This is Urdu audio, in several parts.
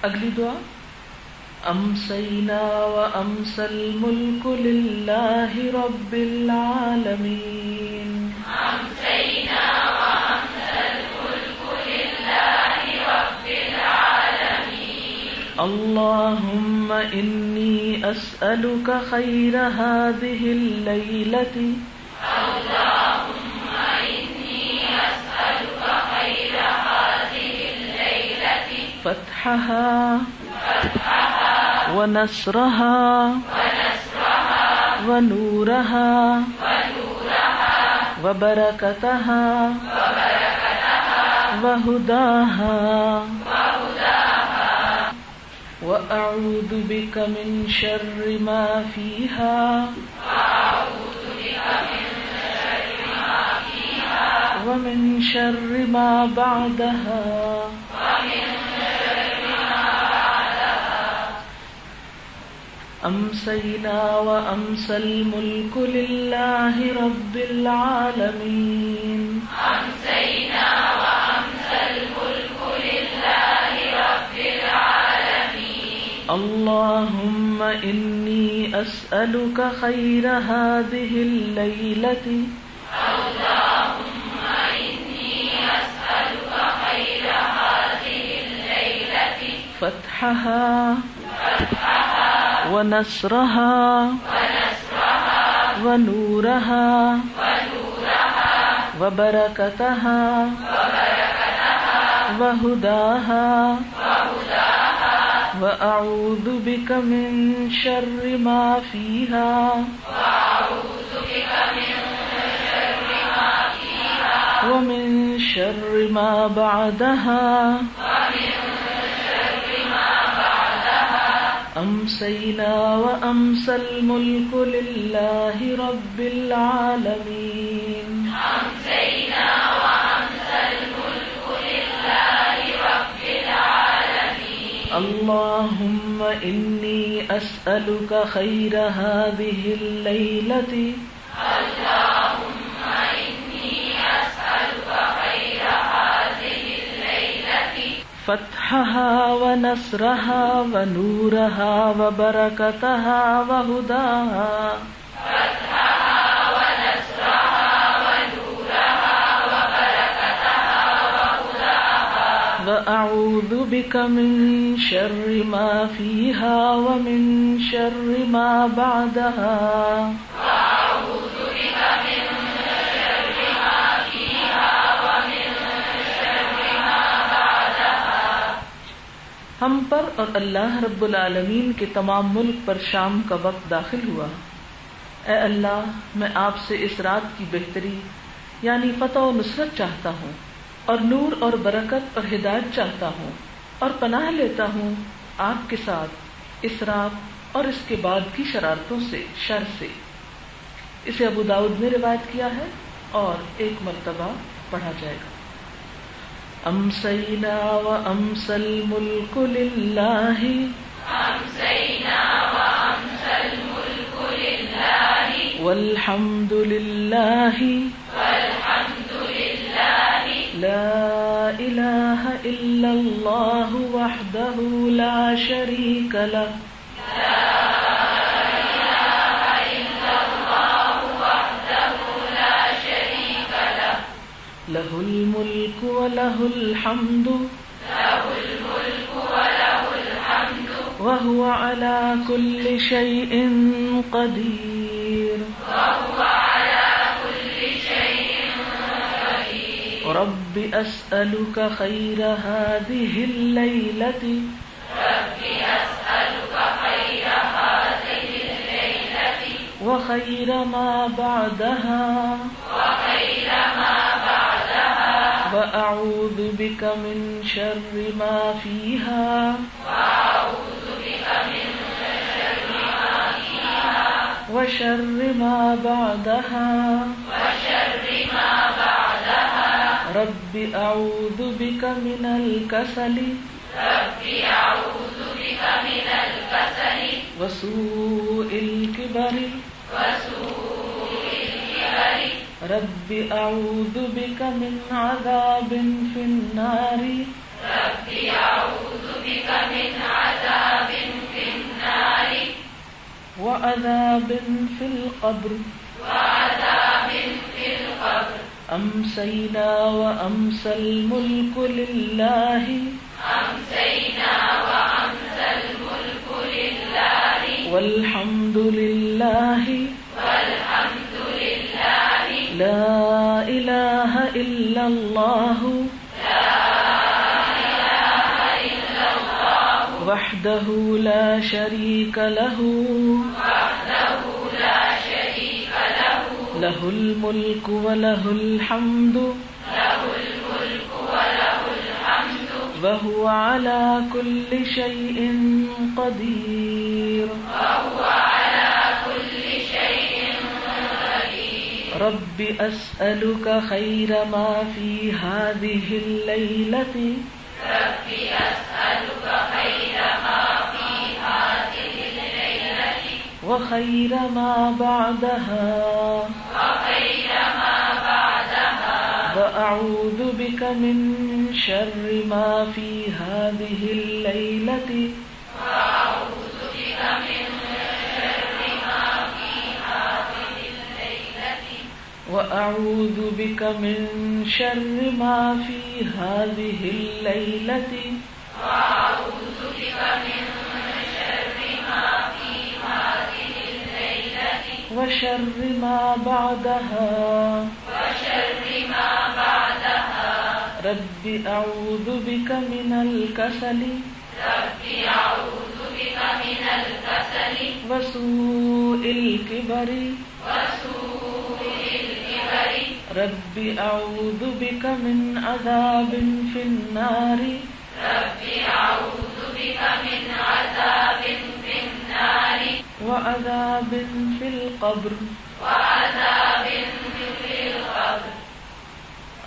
اگلی دعا امسینا وامسی الملک للہ رب العالمین. امسینا وامسی الملک للہ رب العالمین. اللہم انی اسألک خیر هذه اللیلۃ. اللہم انی اسألک خیر هذه اللیلۃ. فتحها ونصرها ونورها وبركتها وهداها وأعوذ بك من شر ما فيها ومن شر ما بعدها. امسینا وامسی الملک للہ رب العالمین. امسینا وامسی الملک للہ رب العالمین. اللہم انی اسألک خیر هذه اللیلۃ. اللہم انی اسألک خیر هذه اللیلۃ. فتحها ونصرها ونورها وبركتها وهداها وأعوذ بك من شر ما فيها ومن شر ما بعدها. امسینا وامسی الملک للہ رب العالمین. امسینا وامسی الملک للہ رب العالمین. اللہم انی اسألک خیر هذه اللیلۃ. اللہم انی اسألک خیر هذه اللیلۃ. فتحها ونصرها ونورها وبركتها وهداها فتحها ونصرها ونورها وبركتها وهداها. وأعوذ بك من شر ما فيها ومن شر ما بعدها. وأعوذ بك من شر ما فيها ومن شر ما بعدها. ہم پر اور اللہ رب العالمین کے تمام ملک پر شام کا وقت داخل ہوا. اے اللہ، میں آپ سے اس رات کی بہتری یعنی فتح و نصرت چاہتا ہوں، اور نور اور برکت اور ہدایت چاہتا ہوں، اور پناہ لیتا ہوں آپ کے ساتھ اس رات اور اس کے بعد کی شرارتوں سے، شر سے. اسے ابو داؤد نے روایت کیا ہے اور ایک مرتبہ پڑھا جائے گا. امسینا وامسی الملک للہ. امسینا وامسی الملک للہ والحمد للہ والحمد للہ لا الہ الا اللہ وحدہ لا شریک لہ لہ الملک ولہ الحمد وہو علی کل شیء قدیر. رب اسألک خیر هذه اللیلۃ وخیر ما بعدها وأعوذ بك من شر ما فيها وشر ما بعدها. رب أعوذ بك من الكسل وسوء الكبر رب أعوذ بك من عذاب في النار رب أعوذ بك من وعذاب في القبر أمسينا وأمسى الملك لله والحمد لله لا إله إلا الله وحده لا شريك له له الملك وله الحمد وهو على كل شيء قدير رب أسألك خير ما في هذه الليلة وخير ما بعدها وأعوذ بك من شر ما في هذه الليلة وأعوذ بك من شر ما في هذه الليلة وشر ما بعدها رب أعوذ بك من الكسل وسوء الكبر رب أعوذ بك من عذاب في النار وعذاب في القبر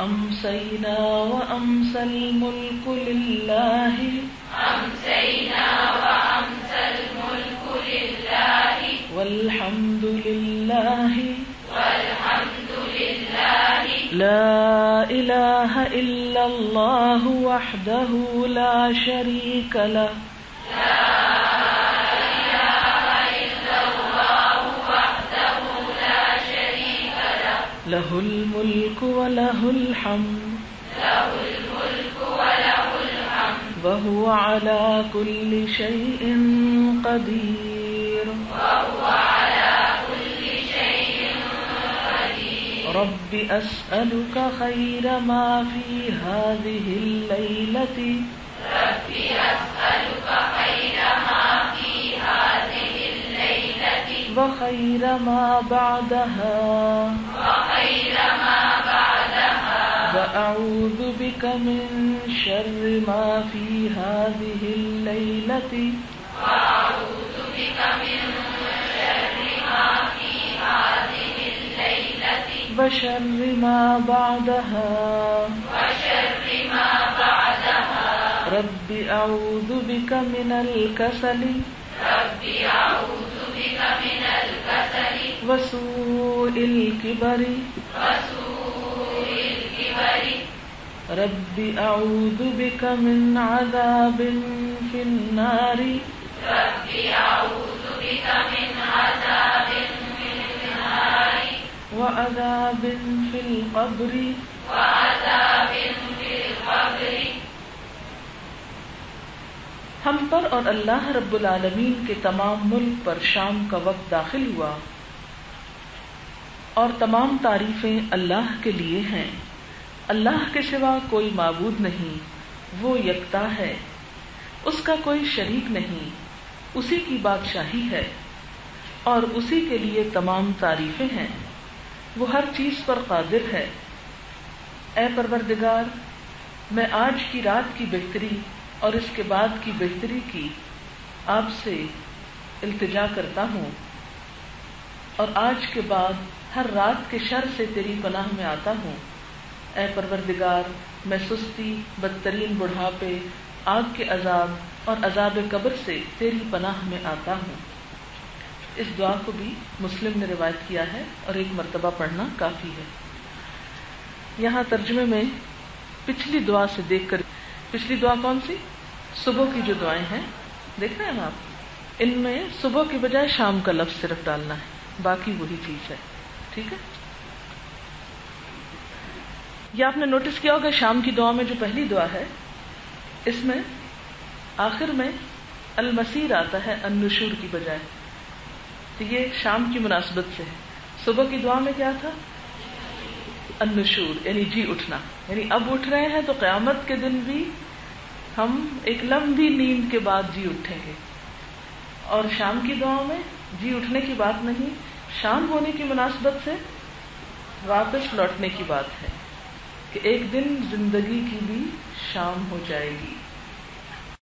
أمسينا وأمسى الملك لله والحمد لله لا إله إلا الله وحده لا شريك له له الملك وله الحمد وهو على كل شيء قدير رب أسألك خير ما في هذه الليلة وخير ما بعدها وأعوذ بك من شر ما في هذه الليلة وشر ما بعدها رب أعوذ بك من الكسل وسوء الكبر رب أعوذ بك من عذاب في النار وعذاب في القبر ہم پر اور اللہ رب العالمین کے تمام ملک پر شام کا وقت داخل ہوا اور تمام تعریفیں اللہ کے لیے ہیں. اللہ کے سوا کوئی معبود نہیں، وہ یکتا ہے، اس کا کوئی شریک نہیں، اسی کی بادشاہی ہے اور اسی کے لیے تمام تعریفیں ہیں. وہ ہر چیز پر قادر ہے. اے پروردگار، میں آج کی رات کی بہتری اور اس کے بعد کی بہتری کی آپ سے التجا کرتا ہوں، اور آج کے بعد ہر رات کے شر سے تیری پناہ میں آتا ہوں. اے پروردگار، میں سستی، بدترین بڑھاپے، آگ کے عذاب اور عذاب قبر سے تیری پناہ میں آتا ہوں. اس دعا کو بھی مسلم نے روایت کیا ہے اور ایک مرتبہ پڑھنا کافی ہے. یہاں ترجمے میں پچھلی دعا سے دیکھ کر، پچھلی دعا کون سی؟ صبح کی جو دعائیں ہیں دیکھ رہے ہیں آپ. ان میں صبح کی بجائے شام کا لفظ صرف ڈالنا ہے، باقی وہی چیز ہے. ٹھیک ہے. یہ آپ نے نوٹس کیا ہوگا شام کی دعا میں جو پہلی دعا ہے اس میں آخر میں المسیر آتا ہے النشور کی بجائے. تو یہ شام کی مناسبت سے ہے. صبح کی دعا میں کیا تھا؟ النشور یعنی جی اٹھنا، یعنی اب اٹھ رہے ہیں تو قیامت کے دن بھی ہم ایک لمبی نیند کے بعد جی اٹھیں گے. اور شام کی دعا میں جی اٹھنے کی بات نہیں، شام ہونے کی مناسبت سے واپس لوٹنے کی بات ہے کہ ایک دن زندگی کی بھی شام ہو جائے گی.